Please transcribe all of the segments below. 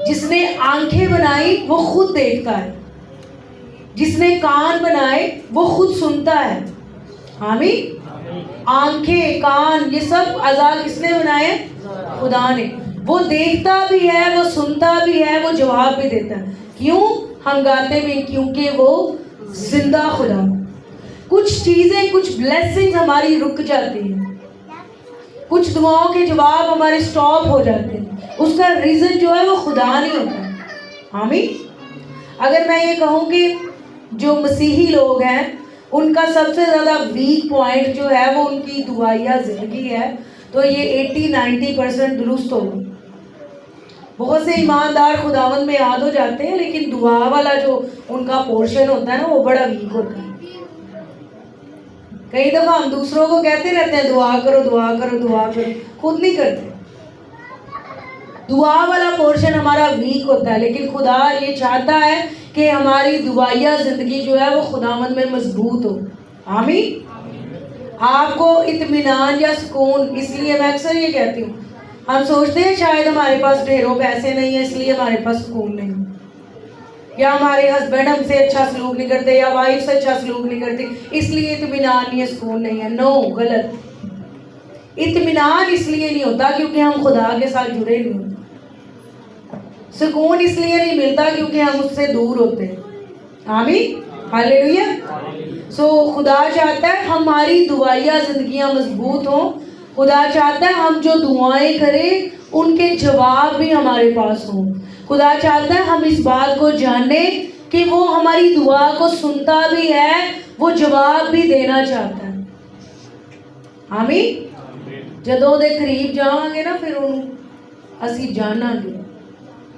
جس نے آنکھیں بنائی وہ خود دیکھتا ہے, جس نے کان بنائے وہ خود سنتا ہے. آمین. آنکھیں, کان, یہ سب اعضاء کس نے بنائے؟ خدا نے. وہ دیکھتا بھی ہے, وہ سنتا بھی ہے, وہ جواب بھی دیتا ہے. کیوں؟ ہم گاتے بھی کیونکہ وہ زندہ خدا. کچھ چیزیں, کچھ بلیسنگز ہماری رک جاتی ہیں, کچھ دعاؤں کے جواب ہمارے سٹاپ ہو جاتے ہیں. اس کا ریزن جو ہے وہ خدا نہیں ہوتا. آمین. اگر میں یہ کہوں کہ جو مسیحی لوگ ہیں ان کا سب سے زیادہ ویک پوائنٹ جو ہے وہ ان کی دعائیہ زندگی ہے, تو یہ 80-90% درست ہوگا. بہت سے ایماندار خداوند میں یاد ہو جاتے ہیں, لیکن دعا والا جو ان کا پورشن ہوتا ہے نا وہ بڑا ویک ہوتا ہے. کئی دفعہ ہم دوسروں کو کہتے رہتے ہیں دعا کرو دعا کرو دعا کرو, خود نہیں کرتے. دعا والا پورشن ہمارا ویک ہوتا ہے, لیکن خدا یہ چاہتا ہے کہ ہماری دعائیہ زندگی جو ہے وہ خداوند میں مضبوط ہو. آمین. آپ کو اطمینان یا سکون, اس لیے میں اکثر یہ کہتی ہوں, ہم سوچتے ہیں شاید ہمارے پاس ڈھیروں پیسے نہیں ہیں اس لیے ہمارے پاس سکون نہیں, یا ہمارے ہسبینڈ ہم سے اچھا سلوک نہیں کرتے, یا وائف سے اچھا سلوک نہیں کرتی اس لیے اطمینان نہیں ہے, سکون نہیں ہے. نو, غلط. اطمینان اس لیے نہیں ہوتا کیونکہ ہم خدا کے ساتھ جڑے نہیں ہوتے. سکون اس لیے نہیں ملتا کیونکہ ہم اس سے دور ہوتے ہیں. آمین. ہاللیلویا. سو خدا چاہتا ہے ہماری دعائیہ زندگیاں مضبوط ہوں. خدا چاہتا ہے ہم جو دعائیں کریں ان کے جواب بھی ہمارے پاس ہوں. خدا چاہتا ہے ہم اس بات کو جانیں کہ وہ ہماری دعا کو سنتا بھی ہے, وہ جواب بھی دینا چاہتا ہے. آمین. جدوں دے قریب جاؤں گے نا پھر اسی جانا گے,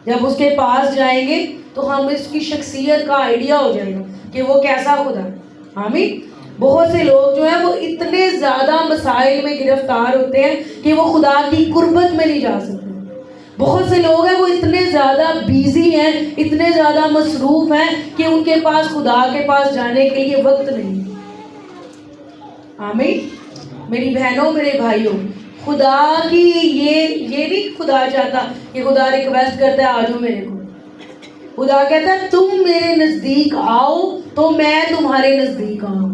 جب اس کے پاس جائیں گے تو ہم اس کی شخصیت کا آئیڈیا ہو جائے گا کہ وہ کیسا خدا ہے. آمین. بہت سے لوگ جو ہیں وہ اتنے زیادہ مسائل میں گرفتار ہوتے ہیں کہ وہ خدا کی قربت میں نہیں جا سکتے. بہت سے لوگ ہیں وہ اتنے زیادہ بیزی ہیں, اتنے زیادہ مصروف ہیں کہ ان کے پاس خدا کے پاس جانے کے لیے وقت نہیں. آمین. میری بہنوں, میرے بھائیوں, خدا کی یہ نہیں خدا چاہتا کہ خدا ریکویسٹ کرتا ہے آ جاؤ میرے کو. خدا کہتا ہے تم میرے نزدیک آؤ تو میں تمہارے نزدیک آؤں.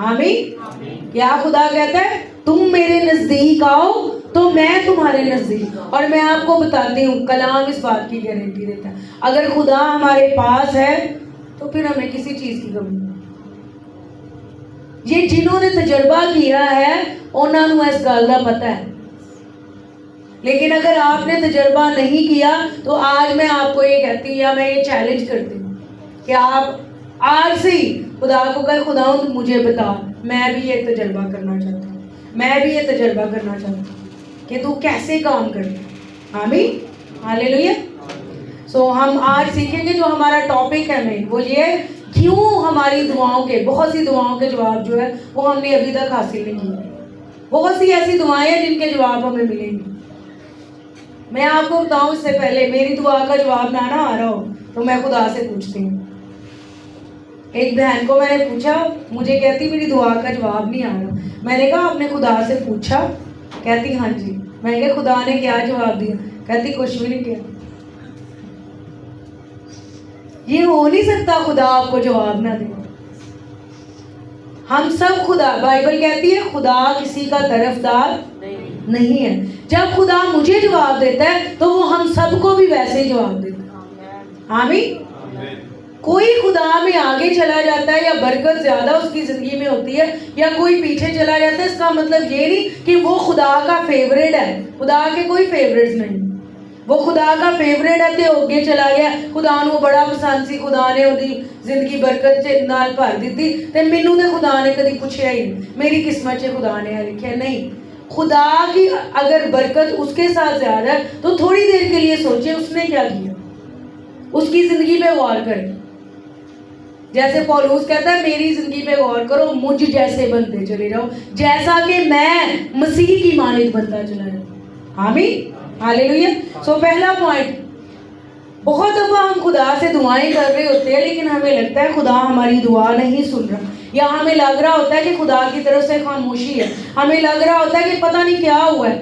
آمین. کیا خدا کہتا ہے تم میرے نزدیک آؤ تو میں تمہارے نزدیک. اور میں آپ کو بتاتی ہوں کلام اس بات کی گارنٹی دیتا ہے, اگر خدا ہمارے پاس ہے تو پھر ہمیں کسی چیز کی کمی نہیں. یہ جنہوں نے تجربہ کیا ہے انہوں نے اس گل کا پتہ ہے, لیکن اگر آپ نے تجربہ نہیں کیا تو آج میں آپ کو یہ کہتی ہوں یا میں یہ چیلنج کرتی ہوں کہ آپ آج سے ہی خدا کو کہے خدا مجھے بتا, میں بھی یہ تجربہ کرنا چاہتا ہوں, میں بھی یہ تجربہ کرنا چاہتا ہوں کہ تو کیسے کام کرتا. آمین. ہاللیلویا. سو ہم آج سیکھیں گے جو ہمارا ٹاپک ہے مین وہ یہ ہے کیوں ہماری دعاؤں کے, بہت سی دعاؤں کے جواب جو ہے وہ ہم نے ابھی تک حاصل نہیں کیے. بہت سی ایسی دعائیں ہیں جن کے جواب ہمیں ملیں گے. میں آپ کو بتاؤں اس سے پہلے میری دعا کا جواب نہ آ رہا ہو تو میں خدا سے پوچھتی ہوں. ایک بہن کو میں نے پوچھا, مجھے کہتی میری دعا کا جواب نہیں آ رہا. میں نے کہا آپ نے خدا سے پوچھا؟ کہتی ہاں جی. میں نے کہا خدا نے کیا جواب دیا؟ کہتی کچھ بھی نہیں کیا. یہ ہو نہیں سکتا خدا آپ کو جواب نہ دے. ہم سب خدا, بائبل کہتی ہے خدا کسی کا طرفدار نہیں ہے. جب خدا مجھے جواب دیتا ہے تو وہ ہم سب کو بھی ویسے ہی جواب دیتا ہے. آمین. کوئی خدا میں آگے چلا جاتا ہے یا برکت زیادہ اس کی زندگی میں ہوتی ہے یا کوئی پیچھے چلا جاتا ہے, اس کا مطلب یہ نہیں کہ وہ خدا کا فیوریٹ ہے. خدا کے کوئی فیوریٹس نہیں. وہ خدا کا فیوریٹ ہے تو اگے چلا گیا, خدا نو بڑا پسند سی, خدا نے وہی زندگی برکت نال بھر دیتی تے مینوں تے خدا نے کدی پوچھیا ہی نہیں میری قسمت چ خدا نے لکھیا نہیں. خدا کی اگر برکت اس کے ساتھ زیادہ ہے تو تھوڑی دیر کے لیے سوچے اس نے کیا کیا, اس کی زندگی پہ غور کریں. جیسے پولوس کہتا ہے میری زندگی پہ غور کرو, مجھ جیسے بنتے چلے جاؤ جیسا کہ میں مسیح کی مانند بنتا چلا جاؤں. آمین. ہاللیلویا. سو پہلا پوائنٹ, بہت دفعہ ہم خدا سے دعائیں کر رہے ہوتے ہیں لیکن ہمیں لگتا ہے خدا ہماری دعا نہیں سن رہا, یا ہمیں لگ رہا ہوتا ہے کہ خدا کی طرف سے خاموشی ہے, ہمیں لگ رہا ہوتا ہے کہ پتہ نہیں کیا ہوا ہے.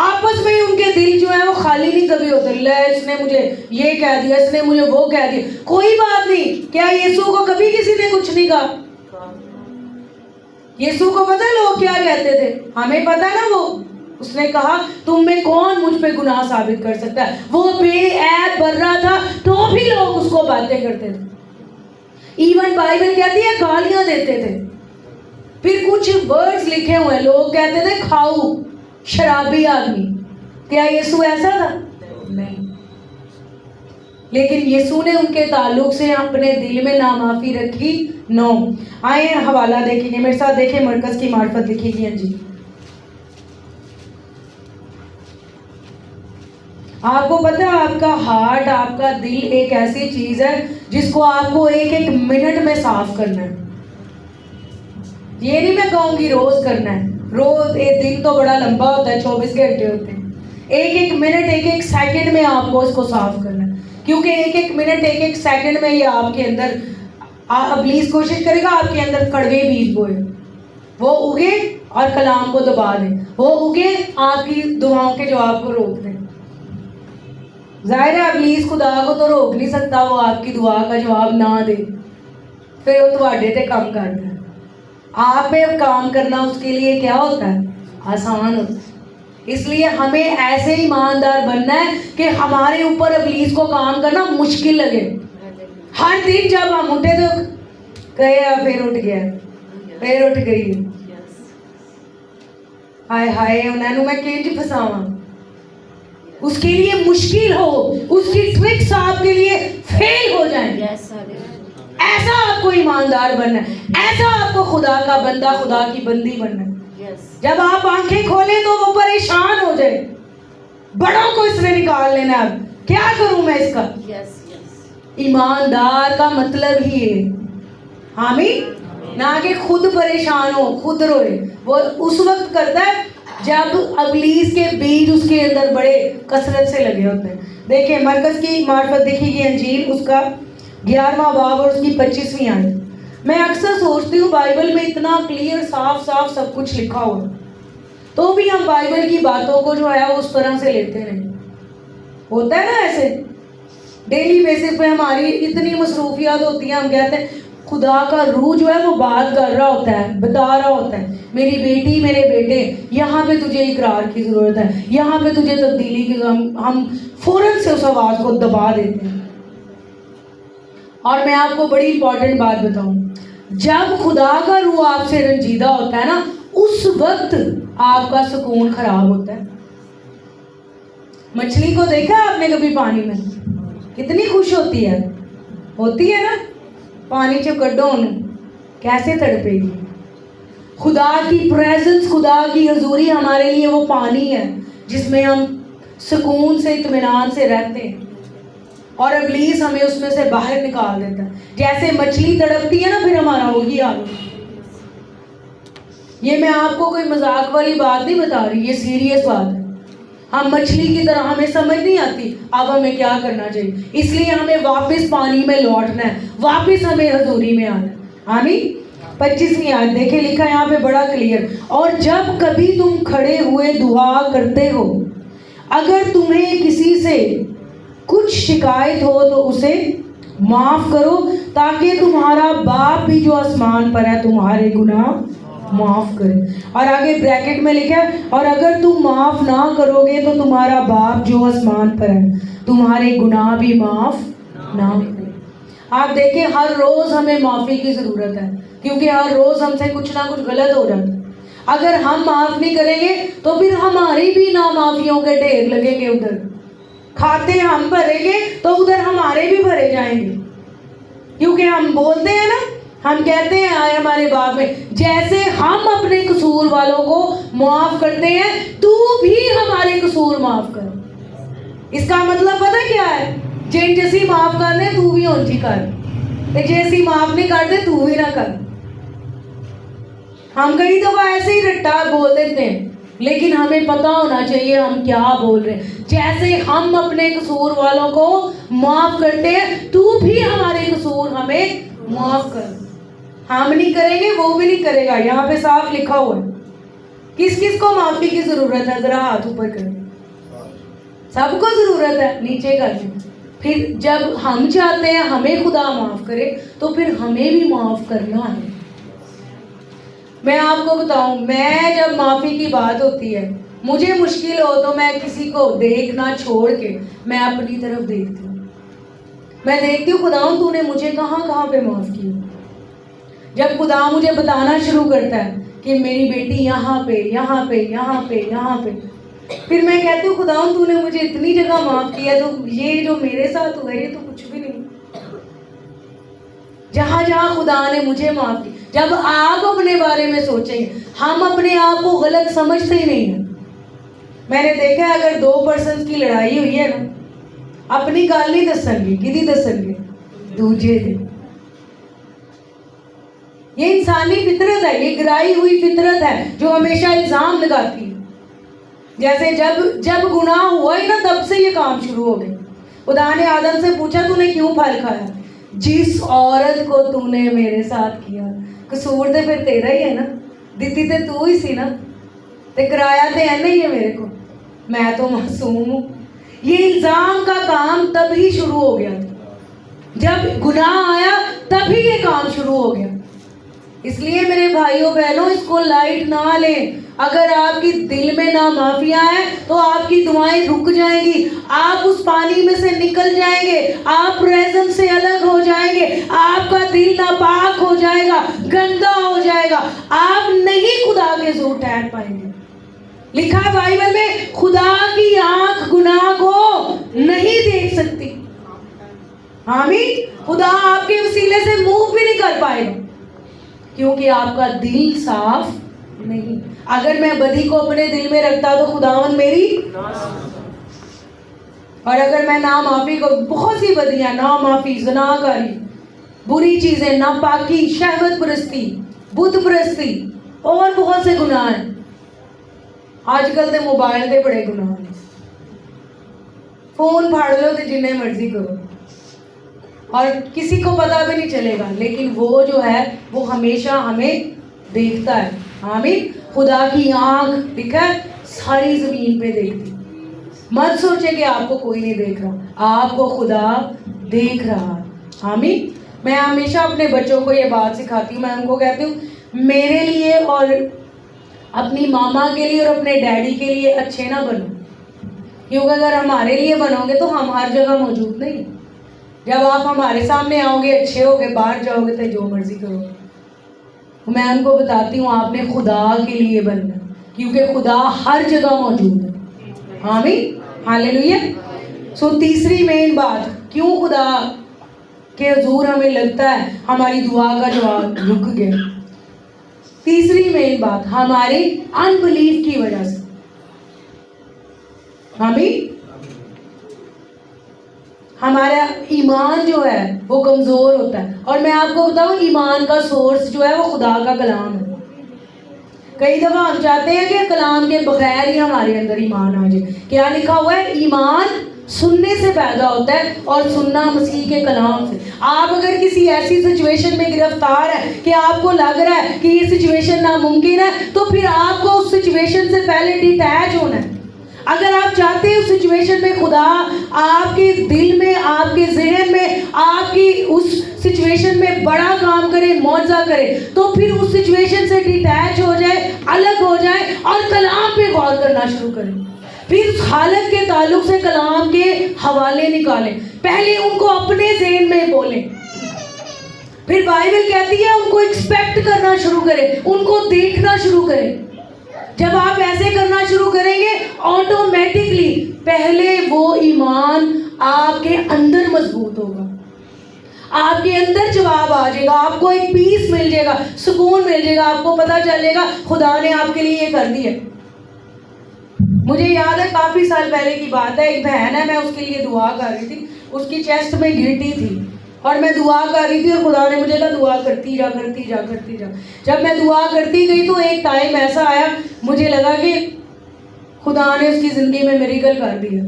آپس میں ان کے دل جو ہے وہ خالی نہیں کبھی ہوتے، لے اس نے مجھے یہ کہہ دیا، اس نے مجھے وہ کہہ دیا، کوئی بات نہیں۔ کیا یسوع کو کبھی کسی نے کچھ نہیں کہا؟ یسوع کو پتہ لوگ کیا کہتے تھے؟ ہمیں پتہ نا، وہ اس نے کہا تم میں کون مجھ پہ گناہ ثابت کر سکتا ہے؟ وہ بے عیب برا تھا تو بھی لوگ اس کو باتیں کرتے تھے، ایون بائبل کہتی ہے گالیاں دیتے تھے۔ پھر کچھ ورڈز لکھے ہوئے ہیں، لوگ کہتے تھے کھاؤ، شرابی آدمی۔ کیا یسوع ایسا تھا؟ نہیں۔ لیکن یسوع نے ان کے تعلق سے اپنے دل میں نامعافی رکھی؟ نو۔ آئیں حوالہ دیکھیں گے، میرے ساتھ دیکھیں، مرکز کی معرفت لکھی گئی ہے جی۔ آپ کو پتہ ہے آپ کا ہارٹ، آپ کا دل ایک ایسی چیز ہے جس کو آپ کو ایک ایک منٹ میں صاف کرنا ہے۔ یہ نہیں میں کہوں گی روز کرنا ہے، روز ایک دن تو بڑا لمبا ہوتا ہے، 24 گھنٹے ہوتے ہیں، ایک ایک منٹ، ایک ایک سیکنڈ میں آپ کو اس کو صاف کرنا ہے، کیونکہ ایک ایک منٹ، ایک ایک سیکنڈ میں یہ آپ کے اندر، ابلیس کوشش کرے گا آپ کے اندر کڑوے بیج بوئے، وہ اگے اور کلام کو دبا دیں، وہ اگے آپ کی دعاؤں کے جواب کو روک دیں۔ ظاہر ہے ابلیس خدا کو تو روک نہیں سکتا، وہ آپ کی دعا کا جواب نہ دے، پھر وہ تواڈے تے کام کرتا ہے۔ آپ پہ کام کرنا اس کے لیے کیا ہوتا ہے؟ آسان ہوتا ہے۔ اس لیے ہمیں ایسے ایماندار بننا ہے کہ ہمارے اوپر ابلیس کو کام کرنا مشکل لگے۔ ہر دن جب ہم اٹھے تو کہے پھر اٹھ گیا، پھر اٹھ گئی، ہائے ہائے انہوں نے میں کنج پھساواں، اس کے لیے مشکل ہو، اس کی ٹرکس آپ کے لیے فیل ہو جائیں۔ ایسا آپ کو ایماندار بننا ہے، ایسا آپ کو خدا کا بندہ، خدا کی بندی بننا ہے۔ جب آپ آنکھیں کھولیں تو وہ پریشان ہو جائے، بڑوں کو اس نے نکال لینا، اب کیا کروں میں اس کا؟ ایماندار کا مطلب ہی ہے آمین، نہ کہ خود پریشان ہو، خود روئے۔ وہ اس وقت کرتا ہے جب ابلیس کے بیج اس کے اندر بڑے کثرت سے لگے ہوتے ہیں۔ دیکھیں مرکز کی معرفت دیکھی گئی انجیل، اس کا 11واں باب اور اس کی 25ویں آیت۔ میں اکثر سوچتی ہوں بائبل میں اتنا کلیئر، صاف صاف سب کچھ لکھا ہوا، تو بھی ہم بائبل کی باتوں کو جو ہے وہ اس طرح سے لیتے نہیں۔ ہوتا ہے نا ایسے، ڈیلی بیسس پہ ہماری اتنی مصروفیات ہوتی ہیں، ہم کہتے ہیں خدا کا روح جو ہے وہ بات کر رہا ہوتا ہے، بتا رہا ہوتا ہے، میری بیٹی، میرے بیٹے، یہاں پہ تجھے اقرار کی ضرورت ہے، یہاں پہ تجھے تبدیلی کی، ہم فوراً سے اس آواز کو دبا دیتے ہیں۔ اور میں آپ کو بڑی امپورٹنٹ بات بتاؤں، جب خدا کا روح آپ سے رنجیدہ ہوتا ہے نا، اس وقت آپ کا سکون خراب ہوتا ہے۔ مچھلی کو دیکھا آپ نے کبھی پانی میں؟ کتنی خوش ہوتی ہے نا، پانی چو کڈو انہوں، کیسے تڑپے گی۔ خدا کی پریزنس، خدا کی حضوری ہمارے لیے وہ پانی ہے جس میں ہم سکون سے، اطمینان سے رہتے ہیں، اور ابلیس ہمیں اس میں سے باہر نکال دیتا ہے۔ جیسے مچھلی تڑپتی ہے نا، پھر ہمارا وہی حال ہے۔ یہ میں آپ کو کوئی مذاق والی بات نہیں بتا رہی، یہ سیریس بات ہے۔ ہم مچھلی کی طرح، ہمیں سمجھ نہیں آتی اب ہمیں کیا کرنا چاہیے، اس لیے ہمیں واپس پانی میں لوٹنا ہے، واپس ہمیں حضوری میں آنا ہے۔ آمین۔ 25ویں آیت دیکھیں، لکھا ہے یہاں پہ بڑا کلیئر، اور جب کبھی تم کھڑے ہوئے دعا کرتے ہو، اگر تمہیں کسی سے کچھ شکایت ہو تو اسے معاف کرو، تاکہ تمہارا باپ بھی جو آسمان پر ہے تمہارے گناہ معاف کرے۔ اور آگے بریکٹ میں لکھا ہے، اور اگر تم معاف نہ کرو گے تو تمہارا باپ جو آسمان پر ہے تمہارے گناہ بھی معاف نہ کرے۔ آپ دیکھیں ہر روز ہمیں معافی کی ضرورت ہے، کیونکہ ہر روز ہم سے کچھ نہ کچھ غلط ہو جاتا ہے۔ اگر ہم معاف نہیں کریں گے تو پھر ہماری بھی نامعافیوں کے ڈھیر لگیں گے، ادھر کھاتے ہم بھریں گے تو ادھر ہمارے بھی بھرے جائیں گے، کیونکہ ہم بولتے ہیں نا، ہم کہتے ہیں آئے ہمارے باپ میں، جیسے ہم اپنے قصور والوں کو معاف کرتے ہیں تو بھی ہمارے قصور معاف کر۔ اس کا مطلب پتہ کیا ہے؟ جن جیسی معاف کرنے تو بھی اونجی کر، جیسی معاف نہیں کرتے تو بھی نہ کر۔ ہم کئی دفعہ ایسے ہی رٹا بول دیتے ہیں، لیکن ہمیں پتہ ہونا چاہیے ہم کیا بول رہے ہیں۔ جیسے ہم اپنے قصور والوں کو معاف کرتے ہیں تو بھی ہمارے قصور ہمیں معاف کر۔ ہم نہیں کریں گے وہ بھی نہیں کرے گا، یہاں پہ صاف لکھا ہوا ہے کس کس کو معافی کی ضرورت ہے؟ ذرا ہاتھ اوپر کریں. سب کو ضرورت ہے. نیچے کر دیں. پھر جب ہم چاہتے ہیں ہمیں خدا معاف کرے تو پھر ہمیں بھی معاف کرنا ہے. میں آپ کو بتاؤں, میں جب معافی کی بات ہوتی ہے, مجھے مشکل ہو تو میں کسی کو دیکھنا چھوڑ کے میں اپنی طرف دیکھتی ہوں. میں دیکھتی ہوں خدا تو نے مجھے کہاں کہاں پہ معاف کیا. جب خدا مجھے بتانا شروع کرتا ہے کہ میری بیٹی یہاں پہ یہاں پہ یہاں پہ یہاں پہ, پھر میں کہتی ہوں خدا تو نے مجھے اتنی جگہ معاف کیا, تو یہ جو میرے ساتھ ہوا یہ تو کچھ بھی نہیں. جہاں جہاں خدا نے مجھے معاف کی. جب آپ اپنے بارے میں سوچیں گے, ہم اپنے آپ کو غلط سمجھتے ہی نہیں ہیں. میں نے دیکھا ہے اگر 2 پرسنز کی لڑائی ہوئی ہے نا, اپنی گل نہیں دسن گے, کدی دسن گے؟ دوجے دے. یہ انسانی فطرت ہے, یہ گرائی ہوئی فطرت ہے جو ہمیشہ الزام لگاتی ہے. جیسے جب گناہ ہوا ہی نا تب سے یہ کام شروع ہو گئے. خدا نے آدم سے پوچھا تو نے کیوں پھل کھایا؟ جس عورت کو تو نے میرے ساتھ کیا. قصور تو پھر تیرا ہی ہے نا, دیتی تے تو ہی سی نا, تے کرایا تے ہے نہیں ہے میرے کو, میں تو معصوم ہوں. یہ الزام کا کام تبھی شروع ہو گیا تھا, جب گناہ آیا تبھی یہ کام شروع ہو گیا. اس لیے میرے بھائیوں بہنوں اس کو لائٹ نہ لیں. اگر آپ کی دل میں نامعافیاں ہیں تو آپ کی دعائیں رک جائیں گی, آپ اس پانی میں سے نکل جائیں گے, آپ پریزنس سے الگ ہو جائیں گے, آپ کا دل ناپاک ہو جائے گا, گندا ہو جائے گا, آپ نہیں خدا کے زور ٹھہر پائیں گے. لکھا ہے بائبل میں, خدا کی آنکھ گناہ کو نہیں دیکھ سکتی. آمین. خدا آپ کے وسیلے سے منہ بھی نہیں کر پائے گا کیونکہ آپ کا دل صاف نہیں. اگر میں بدی کو اپنے دل میں رکھتا تو خداوند میری, اور اگر میں نامعافی کو, بہت سی بدیاں, نامعافی, زناکاری, بری چیزیں, ناپاکی, شہوت پرستی, بت پرستی, اور بہت سے گناہ ہیں. آج کل دے موبائل دے بڑے گناہ ہیں. فون پھاڑ لو تو جنہیں مرضی کرو اور کسی کو پتا بھی نہیں چلے گا, لیکن وہ جو ہے وہ ہمیشہ ہمیں دیکھتا ہے. آمین. خدا کی آنکھ لکھا ہے ساری زمین پہ دیکھتی. مت سوچے کہ آپ کو کوئی نہیں دیکھ رہا, آپ کو خدا دیکھ رہا ہے. آمین. میں ہمیشہ اپنے بچوں کو یہ بات سکھاتی ہوں. میں ان کو کہتی ہوں میرے لیے اور اپنی ماما کے لیے اور اپنے ڈیڈی کے لیے اچھے نہ بنو, کیونکہ اگر ہمارے لیے بنو گے تو ہم ہر جگہ موجود نہیں. جب آپ ہمارے سامنے آؤ گے اچھے ہو گے, باہر جاؤ گے تو جو مرضی کرو. میں ان کو بتاتی ہوں آپ نے خدا کے لیے بننا, کیونکہ خدا ہر جگہ موجود ہے. آمین. ہاللیلویا. تیسری مین بات, کیوں خدا کے حضور ہمیں لگتا ہے ہماری دعا کا جواب رک گیا. تیسری مین بات ہماری انبلیف کی وجہ سے. آمین. ہمارا ایمان جو ہے وہ کمزور ہوتا ہے, اور میں آپ کو بتاؤں ایمان کا سورس جو ہے وہ خدا کا کلام ہے. کئی دفعہ ہم چاہتے ہیں کہ کلام کے بغیر ہی ہمارے اندر ایمان آ جائے. کیا لکھا ہوا ہے؟ ایمان سننے سے پیدا ہوتا ہے اور سننا مسیح کے کلام سے. آپ اگر کسی ایسی سچویشن میں گرفتار ہے کہ آپ کو لگ رہا ہے کہ یہ سچویشن ناممکن ہے, تو پھر آپ کو اس سچویشن سے پہلے ڈیٹیچ ہونا ہے. اگر آپ چاہتے ہیں اس سچویشن میں خدا آپ کے دل میں, آپ کے ذہن میں, آپ کی اس سچویشن میں بڑا کام کرے, معجزہ کرے, تو پھر اس سچویشن سے ڈیٹیچ ہو جائے, الگ ہو جائے اور کلام پہ غور کرنا شروع کریں. پھر حالت کے تعلق سے کلام کے حوالے نکالیں. پہلے ان کو اپنے ذہن میں بولیں, پھر بائبل کہتی ہے ان کو ایکسپیکٹ کرنا شروع کریں, ان کو دیکھنا شروع کریں. جب آپ ایسے کرنا شروع کریں گے آٹومیٹکلی پہلے وہ ایمان آپ کے اندر مضبوط ہوگا, آپ کے اندر جواب آ جائے گا, آپ کو ایک پیس مل جائے گا, سکون مل جائے گا, آپ کو پتا چلے گا خدا نے آپ کے لیے یہ کر دیا. مجھے یاد ہے کافی سال پہلے کی بات ہے, ایک بہن ہے, میں اس کے لیے دعا کر رہی تھی, اس کی چیسٹ میں گلٹی تھی اور میں دعا کر رہی تھی اور خدا نے مجھے کہا دعا کرتی جا کرتی جا کرتی جا. جب میں دعا کرتی گئی تو ایک ٹائم ایسا آیا مجھے لگا کہ خدا نے اس کی زندگی میں میریکل کر دیا.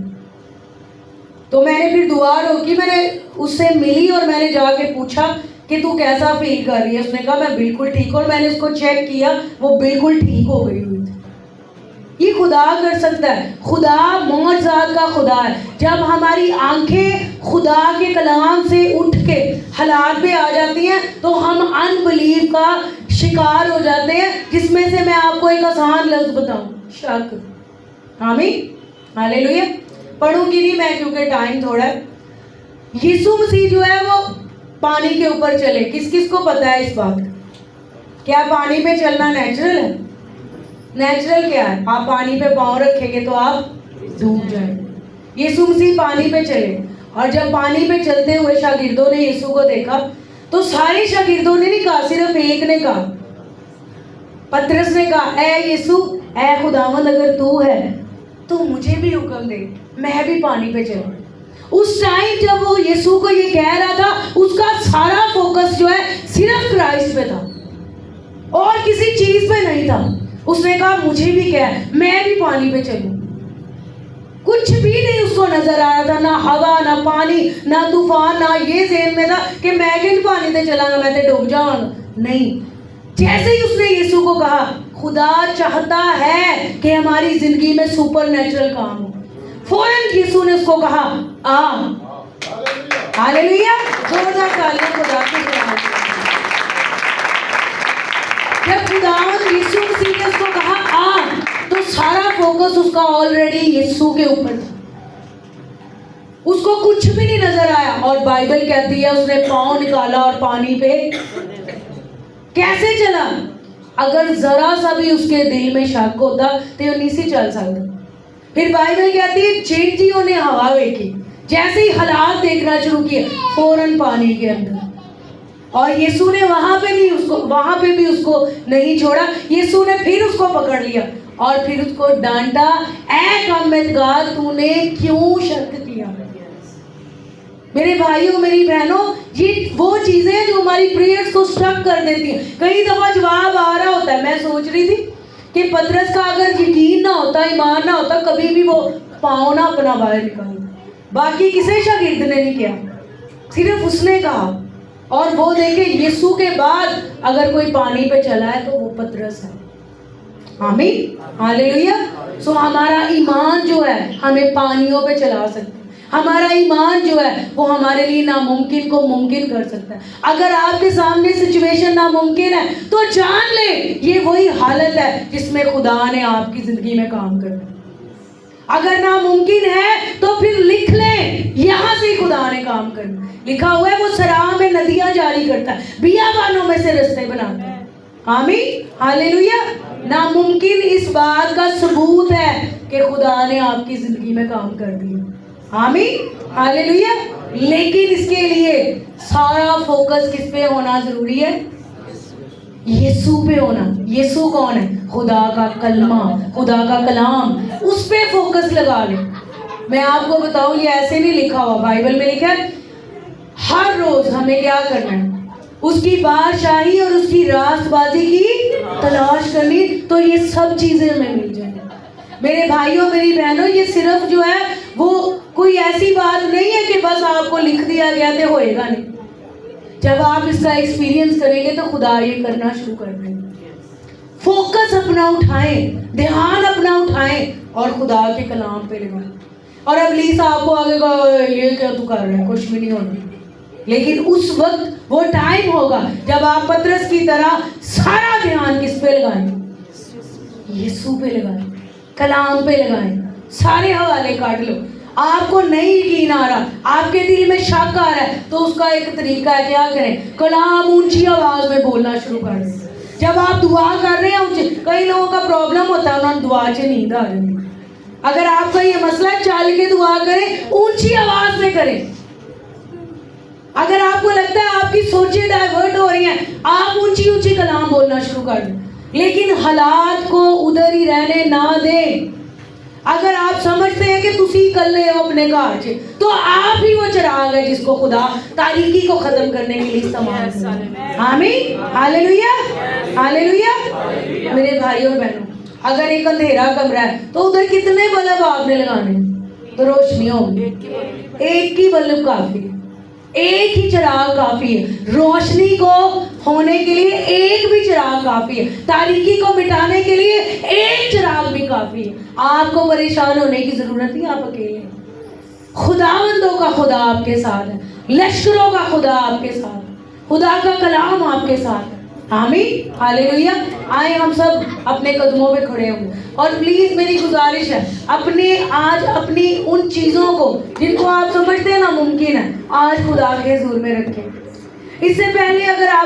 تو میں نے پھر دعا روکی, میں نے اس سے ملی اور میں نے جا کے پوچھا کہ تو کیسا فیل کر رہی ہے. اس نے کہا میں بالکل ٹھیک ہوں, اور میں نے اس کو چیک کیا, وہ بالکل ٹھیک ہو گئی ہوئی تھی. یہ خدا کر سکتا ہے. خدا معجزات کا خدا ہے. جب ہماری آنکھیں خدا کے کلام سے اٹھ کے حالات پہ آ جاتی ہیں تو ہم ان بلیف کا شکار ہو جاتے ہیں, جس میں سے میں آپ کو ایک آسان لفظ بتاؤں, شک. آمین, ہاللیلویا. پڑھوں گی نہیں میں کیونکہ ٹائم تھوڑا ہے. یسوع مسیح جو ہے وہ پانی کے اوپر چلے. کس کس کو پتا ہے اس بات کا؟ کیا پانی پہ چلنا نیچرل ہے؟ نیچرل کیا ہے؟ آپ پانی پہ پاؤں رکھیں گے تو آپ ڈوب جائیں گے. یسوع مسیح پانی پہ چلے, اور جب پانی پہ چلتے ہوئے شاگردوں نے یسوع کو دیکھا تو سارے شاگردوں نے نہیں کہا, صرف ایک نے کہا, پترس نے کہا, اے یسوع, اے خداوند, اگر تو ہے تو مجھے بھی حکم دے, میں بھی پانی پہ چلوں. اس ٹائم جب وہ یسوع کو یہ کہہ رہا تھا, اس کا سارا فوکس جو ہے صرف کرائسٹ پہ تھا اور کسی چیز پہ نہیں تھا. اس نے کہا مجھے بھی کیا ہے, میں بھی پانی پہ چلوں. کچھ بھی نہیں اس کو نظر آ رہا تھا, نہ ہوا, نہ پانی, نہ طوفان, نہ یہ ذہن میں تھا کہ میں کہیں پانی پہ چلا گا, میں تے ڈوب جاؤں گا. نہیں, جیسے ہی اس نے یسوع کو کہا, خدا چاہتا ہے کہ ہماری زندگی میں سپر نیچرل کام ہو, فوراً یسوع نے اس کو کہا آ. ہاللیلویا, زوردار تالیاں خدا کی طرف. جب خداوند یسوع مسیح نے اس کو کہا آ, تو سارا فوکس اس کا آلریڈی یسوع کے اوپر تھا. اس کو کچھ بھی نہیں نظر آیا. اور بائبل کہتی ہے اس نے پاؤں نکالا اور پانی پہ کیسے چلا. اگر ذرا سا بھی اس کے دل میں شک ہوتا تو وہ نہیں سی چل سکتا. پھر بائبل کہتی ہے چینٹیوں نے ہوا دیکھی, جیسے ہی حالات دیکھنا شروع کیے فوراً پانی کے اندر. اور یسوع نے وہاں پہ بھی اس کو نہیں چھوڑا. یسوع نے پھر اس کو پکڑ لیا اور پھر اس کو ڈانٹا, اے کم اعتقاد, تو نے کیوں شک کیا. میرے بھائیوں, میری بہنوں, یہ وہ چیزیں جو ہماری پریئرز کو سٹرک کر دیتی ہیں. کئی دفعہ جواب آ رہا ہوتا ہے. میں سوچ رہی تھی کہ پترس کا اگر یقین نہ ہوتا, ایمان نہ ہوتا, کبھی بھی وہ پاؤں نہ اپنا باہر نکالتا. باقی کسی شاگرد نے نہیں کیا, صرف اس نے کہا. اور وہ دیکھیں یسوع کے بعد اگر کوئی پانی پہ چلا ہے تو وہ پترس ہے. آمین, ہاللیلویا. سو ہمارا ایمان جو ہے ہمیں پانیوں پہ چلا سکتا ہے. ہمارا ایمان جو ہے وہ ہمارے لیے ناممکن کو ممکن کر سکتا ہے. اگر آپ کے سامنے سچویشن ناممکن ہے تو جان لیں یہ وہی حالت ہے جس میں خدا نے آپ کی زندگی میں کام کرنا. اگر ناممکن ہے تو پھر لکھ لیں یہاں سے خدا نے کام کرنا. لکھا ہوا ہے وہ سراہ میں ندیاں جاری کرتا ہے, بیابانوں میں سے رستے بناتا ہے. آمین, ہاللیلویا. ناممکن اس بات کا ثبوت ہے کہ خدا نے آپ کی زندگی میں کام کر دیا. آمین, ہاللیلویا. لیکن اس کے لیے سارا فوکس کس پہ ہونا ضروری ہے؟ یسوع پہ ہونا. یسوع کون ہے؟ خدا کا کلمہ, خدا کا کلام. اس پہ فوکس لگا لیں. میں آپ کو بتاؤں یہ ایسے نہیں لکھا ہوا, بائبل میں لکھا ہے ہر روز ہمیں کیا کرنا ہے, اس کی بادشاہی اور اس کی راست بازی کی تلاش کرنی, تو یہ سب چیزیں ہمیں مل جائیں. میرے بھائیوں, میری بہنوں, یہ صرف جو ہے وہ کوئی ایسی بات نہیں ہے کہ بس آپ کو لکھ دیا گیا تو ہوئے گا نہیں. جب آپ اس کا ایکسپیرینس کریں گے تو خدا یہ کرنا شروع کر دیں گے. فوکس اپنا اٹھائیں, دھیان اپنا اٹھائیں اور خدا کے کلام پہ لگائیں. اور ابلیس آپ کو آگے کا یہ کیا تو کر رہے ہیں, کچھ بھی نہیں ہونا. لیکن اس وقت وہ ٹائم ہوگا جب آپ پترس کی طرح سارا دھیان کس پہ لگائیں؟ یسوع پہ لگائیں, کلام پہ لگائیں. سارے حوالے کاٹ لو. آپ کو نہیں یقین آ رہا, آپ کے دل میں شک آ رہا ہے, تو اس کا ایک طریقہ ہے, کیا کریں؟ کلام اونچی آواز میں بولنا شروع کر دیں. جب آپ دعا کر رہے ہیں, کئی لوگوں کا پرابلم ہوتا ہے, انہوں نے دعا سے نیند آ رہی ہے. اگر آپ کا یہ مسئلہ ہے, چل کے دعا کریں, اونچی آواز میں کریں. اگر آپ کو لگتا ہے آپ کی سوچیں ڈائیورٹ ہو رہی ہیں, آپ اونچی اونچی کلام بولنا شروع کر دیں. لیکن حالات کو ادھر ہی رہنے نہ دیں. اگر آپ سمجھتے ہیں کہ تسی کر لے ہو اپنے گھر سے, تو آپ ہی وہ چراغ ہے جس کو خدا تاریکی کو ختم کرنے کے لیے استعمال کرے. آمین, ہاللیلویا, ہاللیلویا. میرے بھائی اور بہنوں, اگر ایک اندھیرا کمرہ ہے تو ادھر کتنے بلب آپ نے لگانے تو روشنی ہوگی؟ ایک ہی بلب کافی. ایک ہی چراغ کافی ہے. روشنی کو ہونے کے لیے ایک بھی چراغ کافی ہے. تاریکی کو مٹانے کے لیے ایک چراغ بھی کافی ہے. آپ کو پریشان ہونے کی ضرورت نہیں, آپ اکیلے ہیں. خداوندوں کا خدا آپ کے ساتھ ہے, لشکروں کا خدا آپ کے ساتھ ہے, خدا کا کلام آپ کے ساتھ ہے. آمین, ہاللیلویہ. آئے ہم سب اپنے قدموں پہ کھڑے ہوں, اور پلیز میری گزارش ہے, آج اپنی ان چیزوں کو جن کو آپ سمجھتے ہیں ناممکن ہے, آج خدا کے حضور میں رکھیں. اس سے پہلے اگر آپ